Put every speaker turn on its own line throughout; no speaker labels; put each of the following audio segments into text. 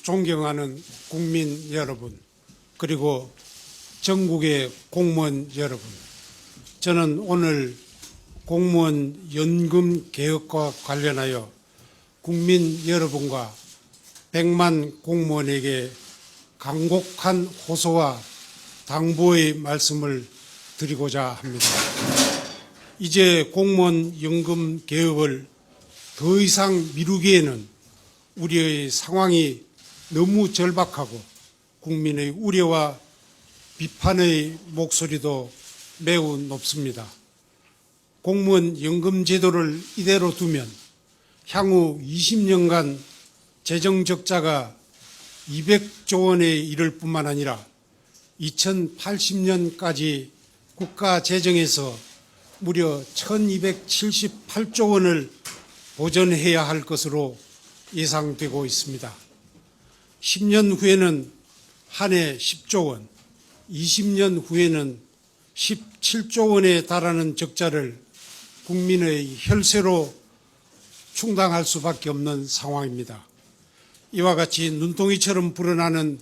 존경하는 국민 여러분, 그리고 전국의 공무원 여러분, 저는 오늘 공무원 연금 개혁과 관련하여 국민 여러분과 100만 공무원에게 간곡한 호소와 당부의 말씀을 드리고자 합니다. 이제 공무원 연금 개혁을 더 이상 미루기에는 우리의 상황이 너무 절박하고 국민의 우려와 비판의 목소리도 매우 높습니다. 공무원 연금 제도를 이대로 두면 향후 20년간 재정 적자가 200조 원에 이를 뿐만 아니라 2080년까지 국가 재정에서 무려 1278조 원을 보전해야 할 것으로 예상되고 있습니다. 10년 후에는 한 해 10조 원, 20년 후에는 17조 원에 달하는 적자를 국민의 혈세로 충당할 수밖에 없는 상황입니다. 이와 같이 눈덩이처럼 불어나는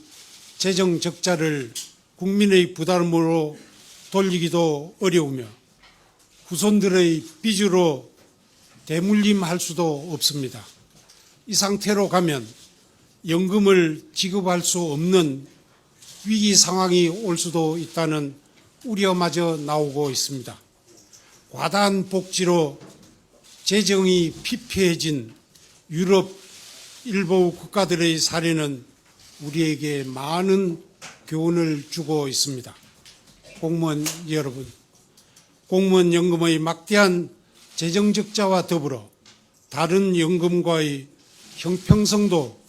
재정 적자를 국민의 부담으로 돌리기도 어려우며 후손들의 빚으로 대물림할 수도 없습니다. 이 상태로 가면 연금을 지급할 수 없는 위기 상황이 올 수도 있다는 우려마저 나오고 있습니다. 과다한 복지로 재정이 피폐해진 유럽 일부 국가들의 사례는 우리에게 많은 교훈을 주고 있습니다. 공무원 여러분, 공무원 연금의 막대한 재정 적자와 더불어 다른 연금과의 형평성도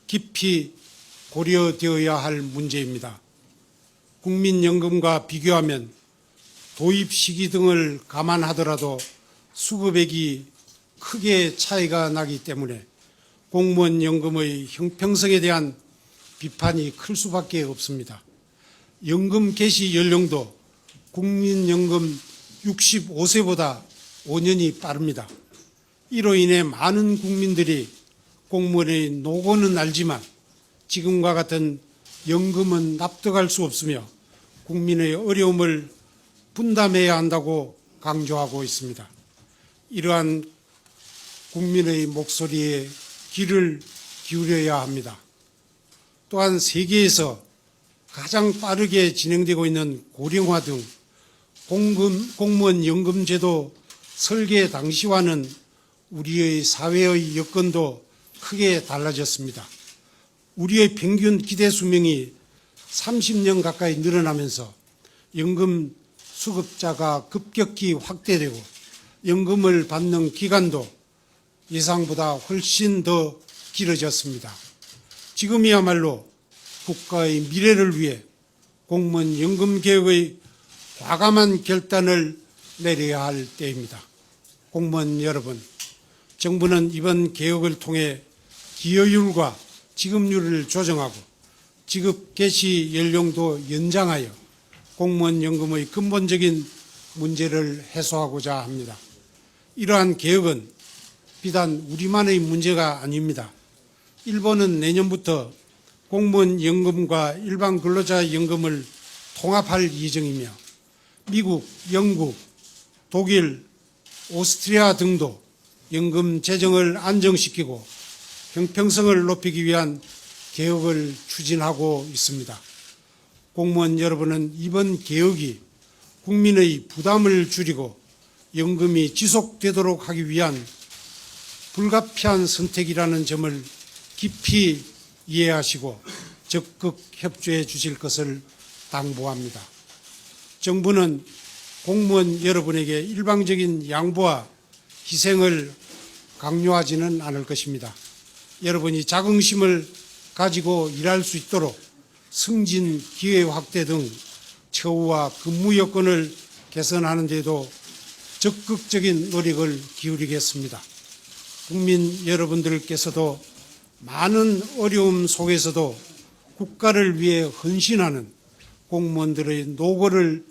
깊이 고려되어야 할 문제입니다. 국민연금과 비교하면 도입 시기 등을 감안하더라도 수급액이 크게 차이가 나기 때문에 공무원 연금의 형평성에 대한 비판이 클 수밖에 없습니다. 연금 개시 연령도 국민연금 65세보다 5년이 빠릅니다. 이로 인해 많은 국민들이 공무원의 노고는 알지만 지금과 같은 연금은 납득할 수 없으며 국민의 어려움을 분담해야 한다고 강조하고 있습니다. 이러한 국민의 목소리에 귀를 기울여야 합니다. 또한 세계에서 가장 빠르게 진행되고 있는 고령화 등 공무원 연금제도 설계 당시와는 우리의 사회의 여건도 크게 달라졌습니다. 우리의 평균 기대 수명이 30년 가까이 늘어나면서 연금 수급자가 급격히 확대되고 연금을 받는 기간도 예상보다 훨씬 더 길어졌습니다. 지금이야말로 국가의 미래를 위해 공무원 연금 개혁의 과감한 결단을 내려야 할 때입니다. 공무원 여러분, 정부는 이번 개혁을 통해 기여율과 지급률을 조정하고 지급 개시 연령도 연장하여 공무원 연금의 근본적인 문제를 해소하고자 합니다. 이러한 개혁은 비단 우리만의 문제가 아닙니다. 일본은 내년부터 공무원 연금과 일반 근로자 연금을 통합할 예정이며 미국, 영국, 독일, 오스트리아 등도 연금 재정을 안정시키고 형평성을 높이기 위한 개혁을 추진하고 있습니다. 공무원 여러분은 이번 개혁이 국민의 부담을 줄이고 연금이 지속되도록 하기 위한 불가피한 선택이라는 점을 깊이 이해하시고 적극 협조해 주실 것을 당부합니다. 정부는 공무원 여러분에게 일방적인 양보와 희생을 강요하지는 않을 것입니다. 여러분이 자긍심을 가지고 일할 수 있도록 승진 기회 확대 등 처우와 근무 여건을 개선하는 데도 적극적인 노력을 기울이겠습니다. 국민 여러분들께서도 많은 어려움 속에서도 국가를 위해 헌신하는 공무원들의 노고를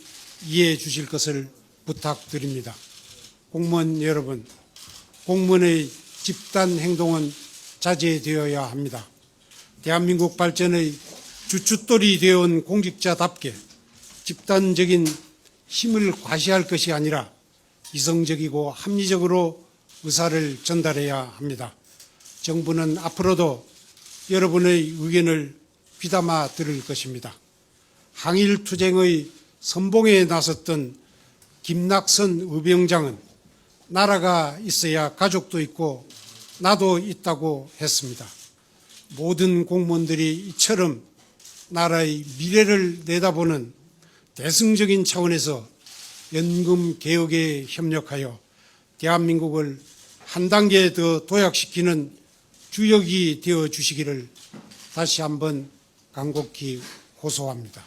이해해 주실 것을 부탁드립니다. 공무원 여러분, 공무원의 집단 행동은 자제되어야 합니다. 대한민국 발전의 주춧돌이 되어온 공직자답게 집단적인 힘을 과시할 것이 아니라 이성적이고 합리적으로 의사를 전달해야 합니다. 정부는 앞으로도 여러분의 의견을 귀담아 들을 것입니다. 항일투쟁의 선봉에 나섰던 김낙선 의병장은 나라가 있어야 가족도 있고 나도 있다고 했습니다. 모든 공무원들이 이처럼 나라의 미래를 내다보는 대승적인 차원에서 연금 개혁에 협력하여 대한민국을 한 단계 더 도약시키는 주역이 되어 주시기를 다시 한번 간곡히 호소합니다.